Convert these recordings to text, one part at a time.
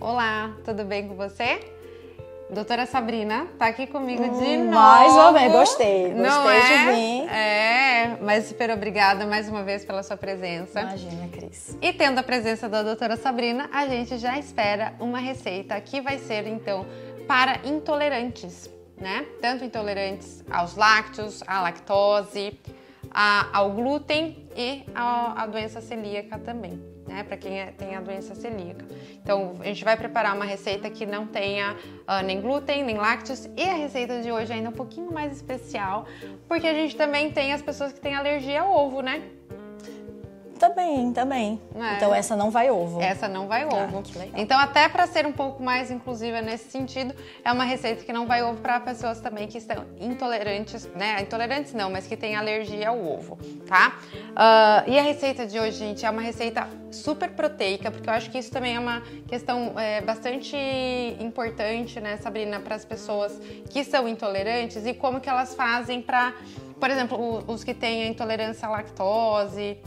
Olá, tudo bem com você? Doutora Sabrina tá aqui comigo de novo. Mais ou menos, gostei Não de é? vir. Mas super obrigada mais uma vez pela sua presença. Imagina, Cris. E tendo a presença da doutora Sabrina, a gente já espera uma receita que vai ser, então, para intolerantes, né? Tanto intolerantes aos lácteos, à lactose, ao glúten e à doença celíaca também, né? Para quem tem a doença celíaca. Então, a gente vai preparar uma receita que não tenha nem glúten, nem lácteos. E a receita de hoje é ainda um pouquinho mais especial, porque a gente também tem as pessoas que têm alergia ao ovo, né? Também. É. Então essa não vai ovo. Essa não vai ovo. Que legal. Então, até para ser um pouco mais inclusiva nesse sentido, é uma receita que não vai ovo para pessoas também que estão intolerantes, né? Intolerantes não, mas que têm alergia ao ovo, tá? E a receita de hoje, gente, é uma receita super proteica, porque eu acho que isso também é uma questão bastante importante, né, Sabrina, para as pessoas que são intolerantes e como que elas fazem para, por exemplo, os que têm a intolerância à lactose.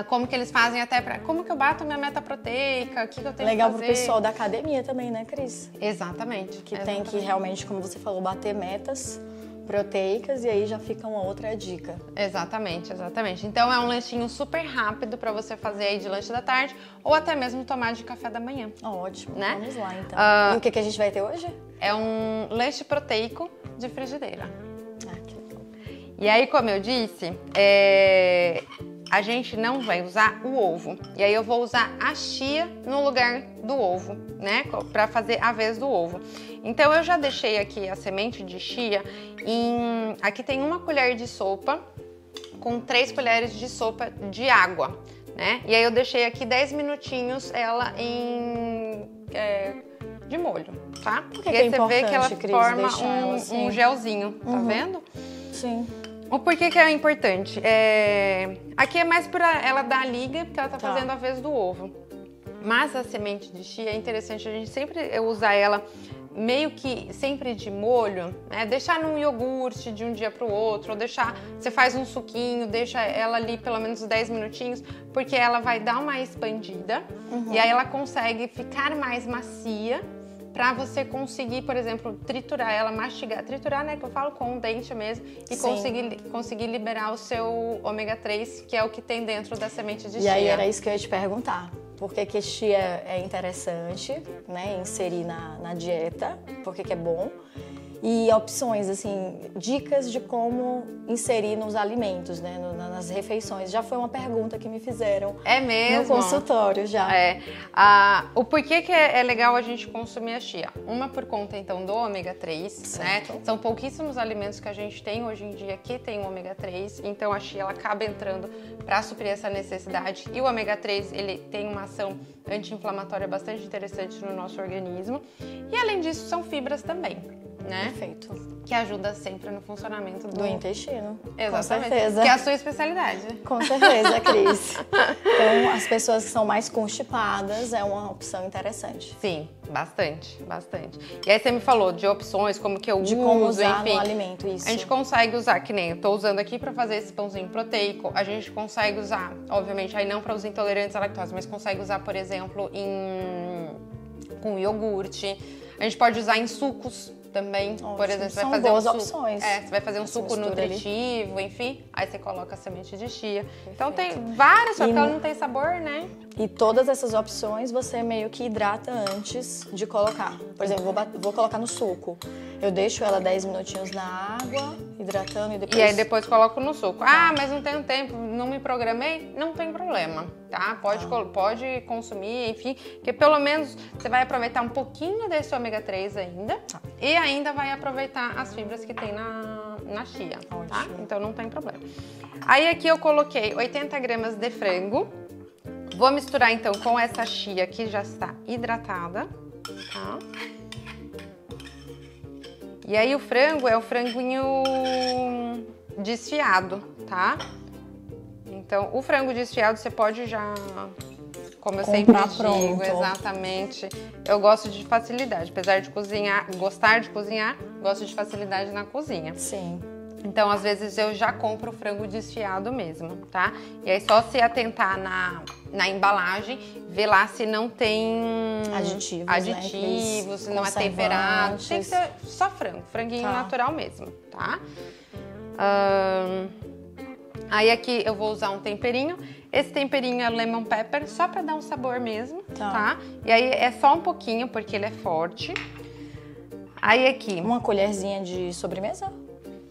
Como que eles fazem até para... Como que eu bato minha meta proteica? O que eu tenho Legal que fazer? pro pessoal da academia também, né, Cris? Exatamente. Que tem que realmente, como você falou, bater metas proteicas e aí já fica uma outra dica. Exatamente. Então é um lanchinho super rápido para você fazer aí de lanche da tarde ou até mesmo tomar de café da manhã. Ótimo, né? Vamos lá então. E o que a gente vai ter hoje? É um lanche proteico de frigideira. Que legal. E aí, como eu disse, a gente não vai usar o ovo. E aí eu vou usar a chia no lugar do ovo, né? Para fazer a vez do ovo. Então eu já deixei aqui a semente de chia aqui tem 1 colher de sopa com 3 colheres de sopa de água, né? E aí eu deixei aqui 10 minutinhos ela de molho, tá? Por que e aí é você vê que ela Cris, forma ela assim? um gelzinho, tá vendo? Sim. O porquê que é importante? Aqui é mais para ela dar a liga, porque ela tá fazendo a vez do ovo. Mas a semente de chia é interessante a gente sempre usar ela meio que sempre de molho, né? Deixar num iogurte de um dia para o outro, ou você faz um suquinho, deixa ela ali pelo menos 10 minutinhos, porque ela vai dar uma expandida e aí ela consegue ficar mais macia, para você conseguir, por exemplo, triturar ela, mastigar. Triturar, né, que eu falo com o dente mesmo, e conseguir liberar o seu ômega 3, que é o que tem dentro da semente de chia. E aí era isso que eu ia te perguntar. Por que chia é interessante, né, inserir na dieta? Por que é bom? E opções, assim, dicas de como inserir nos alimentos, né, nas refeições. Já foi uma pergunta que me fizeram mesmo? No consultório, já. O porquê que é legal a gente consumir a chia? Uma por conta, então, do ômega 3, né? São pouquíssimos alimentos que a gente tem hoje em dia que tem ômega 3, então a chia ela acaba entrando para suprir essa necessidade. E o ômega 3, ele tem uma ação anti-inflamatória bastante interessante no nosso organismo. E além disso, são fibras também, né? Perfeito. Que ajuda sempre no funcionamento do intestino. Exatamente. Com certeza. Que é a sua especialidade. Com certeza, Cris. Então, as pessoas que são mais constipadas é uma opção interessante. Sim, bastante. E aí você me falou de opções, como que eu uso, como usar enfim. no alimento, isso. A gente consegue usar, que nem eu tô usando aqui para fazer esse pãozinho proteico. A gente consegue usar, obviamente, aí não para os intolerantes à lactose, mas consegue usar, por exemplo, com iogurte. A gente pode usar em sucos também. Ótimo. Por exemplo, você São vai fazer boas opções. Você vai fazer um suco nutritivo, enfim. Aí você coloca a semente de chia. Perfeito. Então tem várias, só que ela não tem sabor, né? E todas essas opções você meio que hidrata antes de colocar. Por exemplo, vou colocar no suco. Eu deixo ela 10 minutinhos na água, hidratando e depois... E aí depois coloco no suco. Mas não tenho tempo, não me programei, não tem problema, tá? Pode consumir, enfim, que pelo menos você vai aproveitar um pouquinho desse ômega 3 ainda e ainda vai aproveitar as fibras que tem na chia, tá? Então não tem problema. Aí aqui eu coloquei 80 gramas de frango. Vou misturar então com essa chia que já está hidratada, tá? E aí o frango é o franguinho desfiado, tá? Então o frango desfiado você pode já, como eu sempre digo, exatamente. Eu gosto de facilidade, apesar de gostar de cozinhar, gosto de facilidade na cozinha. Sim. Então, às vezes, eu já compro o frango desfiado mesmo, tá? E aí, só se atentar na embalagem, ver lá se não tem aditivos, se não é temperado. Tem que ser só frango, franguinho natural mesmo, tá? Aí aqui eu vou usar um temperinho. Esse temperinho é lemon pepper, só pra dar um sabor mesmo, tá? E aí é só um pouquinho, porque ele é forte. Aí aqui... Uma colherzinha de sobremesa?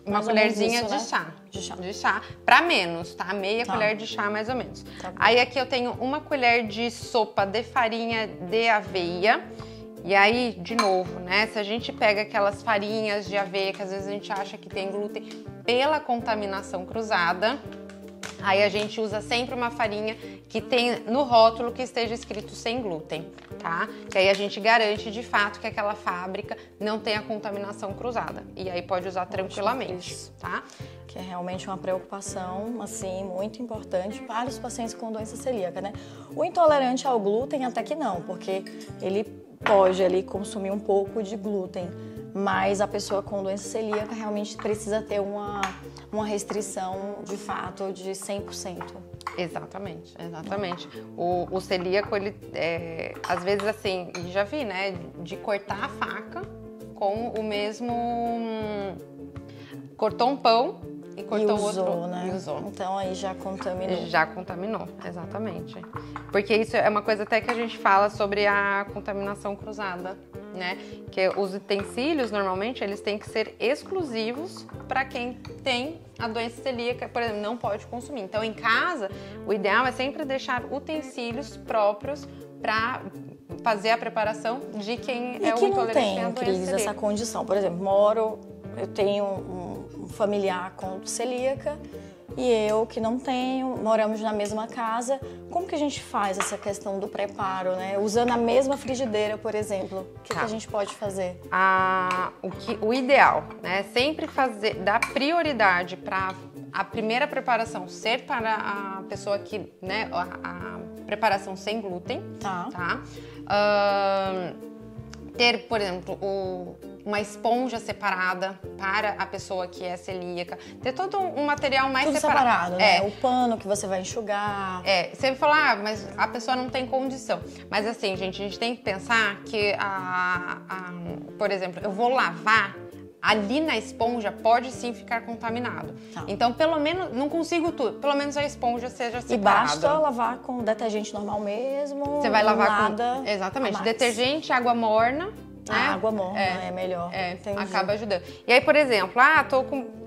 Uma colherzinha de chá. De chá. Pra menos, tá? Meia colher de chá, mais ou menos. Tá bom. Aí aqui eu tenho uma colher de sopa de farinha de aveia. E aí, de novo, né? Se a gente pega aquelas farinhas de aveia que às vezes a gente acha que tem glúten pela contaminação cruzada, aí a gente usa sempre uma farinha que tem no rótulo que esteja escrito sem glúten, tá? Que aí a gente garante de fato que aquela fábrica não tem a contaminação cruzada. E aí pode usar tranquilamente, tá? Que é realmente uma preocupação, assim, muito importante para os pacientes com doença celíaca, né? O intolerante ao glúten até que não, porque ele pode ali consumir um pouco de glúten, mas a pessoa com doença celíaca realmente precisa ter uma restrição de fato de 100%. Exatamente, exatamente. O celíaco, ele às vezes assim, já vi, né, de cortar a faca com o mesmo... Cortou um pão e cortou o outro, né? E usou. Então aí já contaminou. Já contaminou, exatamente. Porque isso é uma coisa até que a gente fala sobre a contaminação cruzada, né? Que os utensílios, normalmente, eles têm que ser exclusivos para quem tem a doença celíaca, por exemplo, não pode consumir. Então, em casa, o ideal é sempre deixar utensílios próprios para fazer a preparação de quem é o intolerante à doença celíaca. Cris, essa condição. Por exemplo, eu tenho um familiar com celíaca e eu que não tenho, moramos na mesma casa. Como que a gente faz essa questão do preparo, né? Usando a mesma frigideira, por exemplo, o que a gente pode fazer? O ideal, né? Sempre dar prioridade para a primeira preparação ser para a pessoa que, né, a preparação sem glúten, tá? Ter, por exemplo, uma esponja separada para a pessoa que é celíaca. Ter todo um material mais separado. Né? O pano que você vai enxugar. Você vai falar, mas a pessoa não tem condição. Mas assim, gente, a gente tem que pensar que, por exemplo, eu vou lavar, ali na esponja pode sim ficar contaminado. Então, pelo menos, não consigo tudo, pelo menos a esponja seja separada. E basta lavar com detergente normal mesmo? Você vai lavar com... Exatamente, detergente, água morna. Né? Água morna é melhor. Acaba ajudando. E aí, por exemplo, tô com...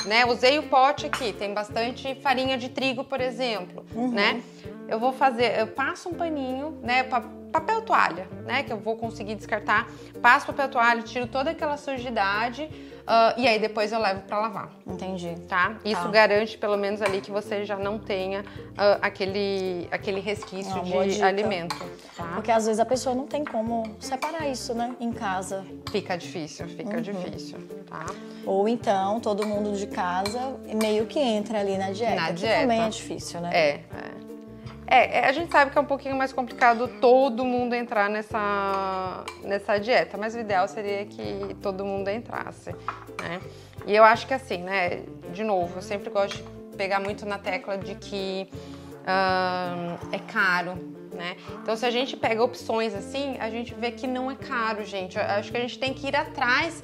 Né, usei o pote aqui, tem bastante farinha de trigo, por exemplo, né? Eu passo um paninho, né, papel toalha, né, que eu vou conseguir descartar, passo papel toalha, tiro toda aquela sujidade e aí depois eu levo pra lavar. Entendi. Tá? Isso garante pelo menos ali que você já não tenha aquele resquício de alimento. Tá? Porque às vezes a pessoa não tem como separar isso, né, em casa. Fica difícil, tá? Ou então todo mundo de casa meio que entra ali na dieta, que também é difícil, né? A gente sabe que é um pouquinho mais complicado todo mundo entrar nessa dieta, mas o ideal seria que todo mundo entrasse, né? E eu acho que assim, né, de novo, eu sempre gosto de pegar muito na tecla de que é caro, né? Então, se a gente pega opções assim, a gente vê que não é caro, gente. Eu acho que a gente tem que ir atrás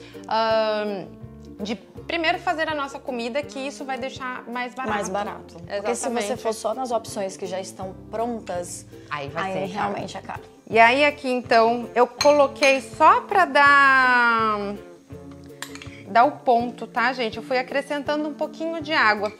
de primeiro fazer a nossa comida, que isso vai deixar mais barato. Mais barato. Exatamente. Porque se você for só nas opções que já estão prontas, aí realmente é caro. E aí aqui, então, eu coloquei só pra dar o ponto, tá, gente? Eu fui acrescentando um pouquinho de água.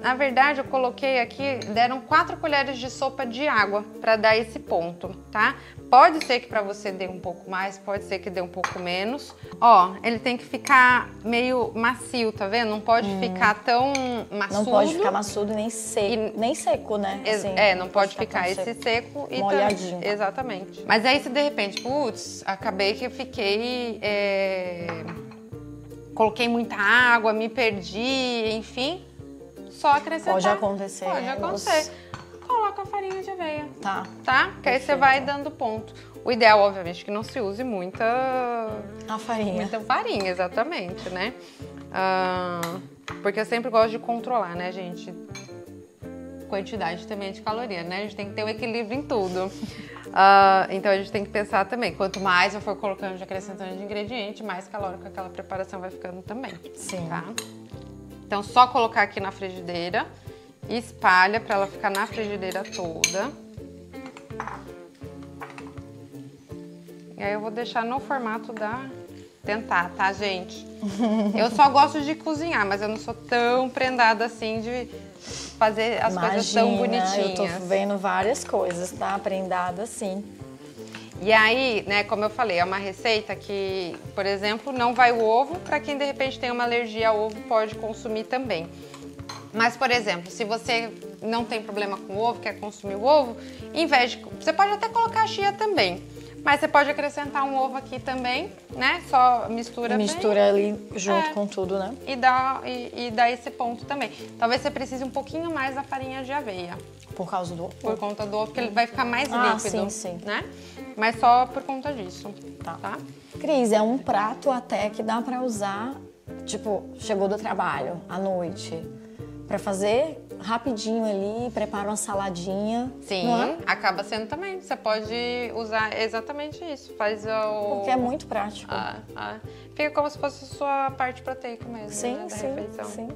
Na verdade, eu coloquei aqui, deram 4 colheres de sopa de água para dar esse ponto, tá? Pode ser que para você dê um pouco mais, pode ser que dê um pouco menos. Ó, ele tem que ficar meio macio, tá vendo? Não pode ficar tão maçudo. Não pode ficar maçudo nem seco, né? Assim, não pode ficar esse seco e molhadinho. Exatamente. Mas aí se de repente, putz, acabei que eu fiquei... coloquei muita água, me perdi, enfim... Só acrescentar. Pode acontecer. Pode acontecer. Coloca a farinha de aveia. Tá? Que aí você vai dando ponto. O ideal, obviamente, que não se use muita farinha. Muita farinha, exatamente, né? Porque eu sempre gosto de controlar, né, gente? Quantidade também de caloria, né? A gente tem que ter um equilíbrio em tudo. Então a gente tem que pensar também, quanto mais eu for colocando de acrescentando de ingrediente, mais calórica aquela preparação vai ficando também. Sim. Tá? Então só colocar aqui na frigideira, espalha para ela ficar na frigideira toda. E aí eu vou deixar no formato tentar, tá, gente? Eu só gosto de cozinhar, mas eu não sou tão prendada assim de fazer as coisas tão bonitinhas. Eu tô vendo várias coisas, tá? Prendada sim. E aí, né, como eu falei, é uma receita que, por exemplo, não vai o ovo. Para quem de repente tem uma alergia ao ovo, pode consumir também. Mas, por exemplo, se você não tem problema com o ovo, quer consumir o ovo, em vez de... Você pode até colocar a chia também. Mas você pode acrescentar um ovo aqui também, né? Só mistura bem. Mistura ali junto com tudo, né? E dá esse ponto também. Talvez você precise um pouquinho mais da farinha de aveia. Por causa do ovo? Por conta do ovo, porque ele vai ficar mais líquido, sim. né? Mas só por conta disso, tá? Cris, é um prato até que dá pra usar, tipo, chegou do trabalho à noite, pra fazer rapidinho ali, prepara uma saladinha. Sim, não é? Acaba sendo também. Você pode usar exatamente isso. Faz o... Porque é muito prático. Fica como se fosse a sua parte proteica mesmo, Sim, né, da sim, refeição. sim.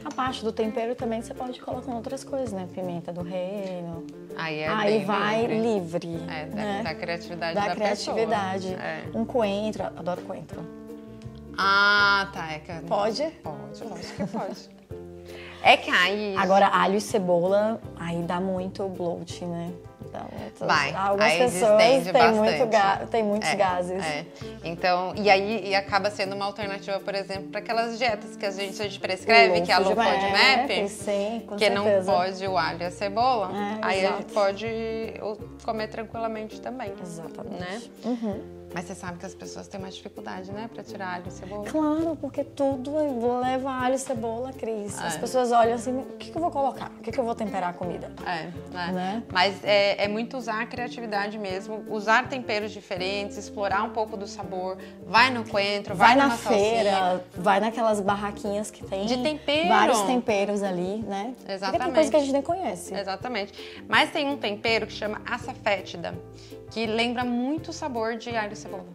A parte do tempero também você pode colocar outras coisas, né? Pimenta do reino. Aí vai livre. Né? Da criatividade da da criatividade. Pessoa. É. Um coentro, adoro coentro. Tá. Pode? Pode, lógico que pode. É que aí... Agora, alho e cebola, aí dá muito bloat, né? Algumas aí pessoas têm muitos É. gases. Então, e acaba sendo uma alternativa, por exemplo, para aquelas dietas que a gente prescreve, que é a low FODMAP, sim, com que certeza. não pode o alho e a cebola, aí exato. a gente pode comer tranquilamente também. Exatamente. Né? Mas você sabe que as pessoas têm mais dificuldade, né, para tirar alho e cebola? Claro, porque tudo leva alho e cebola, Cris. As pessoas olham assim, o que eu vou colocar? O que eu vou temperar a comida? Né? Mas é muito usar a criatividade mesmo, usar temperos diferentes, explorar um pouco do sabor, vai no coentro, vai na feira, salsinha, vai naquelas barraquinhas que tem de tempero. Vários temperos ali, né? Exatamente. Porque tem coisa que a gente nem conhece. Exatamente. Mas tem um tempero que chama açafétida, que lembra muito o sabor de alho e cebola.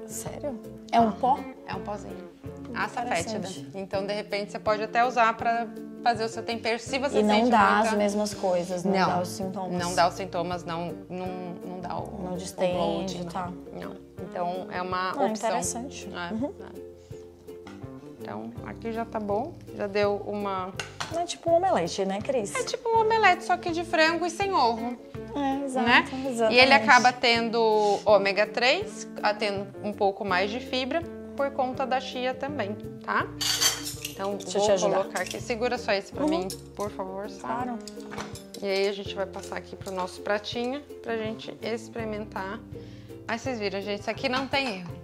Sério? É um pó? É um pozinho. Açafétida. Então, de repente, você pode até usar para fazer o seu tempero, se você e não sente dá muita... as mesmas coisas, não dá os sintomas. Não dá os sintomas, não dá o... Não distende, o bloat, tá. Não. Então, é uma opção. Interessante. Então, aqui já tá bom. Já deu uma... É tipo um omelete, né, Cris? É tipo um omelete, só que de frango e sem ovo. Exato, né? Exatamente. E ele acaba tendo ômega 3, tendo um pouco mais de fibra, por conta da chia também, tá? Então, vou colocar aqui. Segura só esse pra mim, por favor, Sara. Claro. E aí, a gente vai passar aqui pro nosso pratinho, pra gente experimentar. Mas vocês viram, gente, isso aqui não tem erro.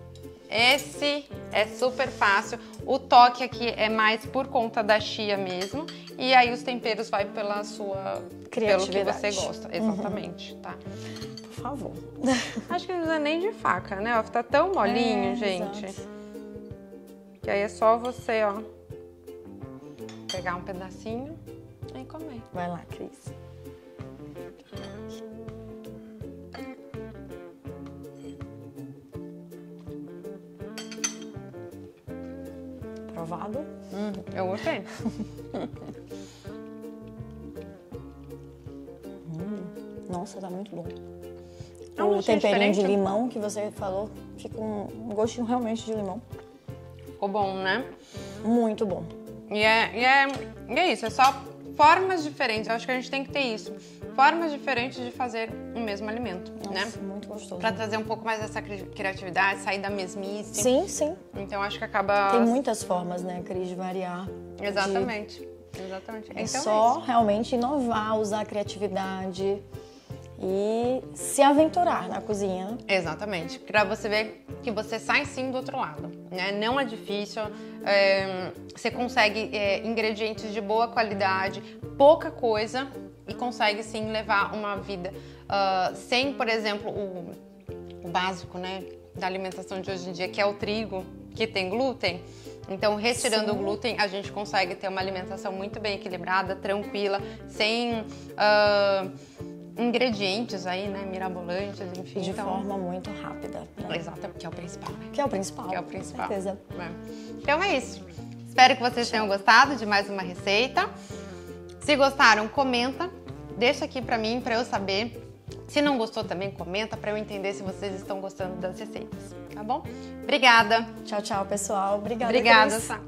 Esse é super fácil. O toque aqui é mais por conta da chia mesmo. E aí os temperos vai pela sua... Pelo que você gosta. Exatamente, tá? Por favor. Acho que não usa nem de faca, né? Ó, tá tão molinho, gente. Exato. Que aí é só você, ó, pegar um pedacinho e comer. Vai lá, Cris. Provado? Eu gostei. Nossa, tá muito bom. Um O temperinho de diferente. limão que você falou, fica um gostinho realmente de limão. Ficou bom, né? Muito bom. E é isso, é só formas diferentes. Eu acho que a gente tem que ter isso. Formas diferentes de fazer o mesmo alimento, Nossa, né? muito gostoso. Pra trazer um pouco mais dessa criatividade, sair da mesmice. Sim, sim. Então acho que acaba... Tem muitas formas, né, Cris, de variar. Exatamente. Exatamente. É então só realmente inovar, usar a criatividade e se aventurar na cozinha. Exatamente. Pra você ver que você sai sim do outro lado, né? Não é difícil, você consegue ingredientes de boa qualidade, pouca coisa e consegue sim levar uma vida sem, por exemplo, o básico, né, da alimentação de hoje em dia, que é o trigo, que tem glúten. Então, retirando Sim. o glúten, a gente consegue ter uma alimentação muito bem equilibrada, tranquila, sem ingredientes aí, né, mirabolantes, enfim. De forma muito rápida. Né? Exato, que é o principal, né? Que é o principal. Que é o principal. Com certeza. Então é isso. Espero que vocês tenham gostado de mais uma receita. Se gostaram, comenta. Deixa aqui pra mim, pra eu saber. Se não gostou também, comenta pra eu entender se vocês estão gostando das receitas, tá bom? Obrigada. Tchau, tchau, pessoal. Obrigada, Obrigada, Cris. Sá.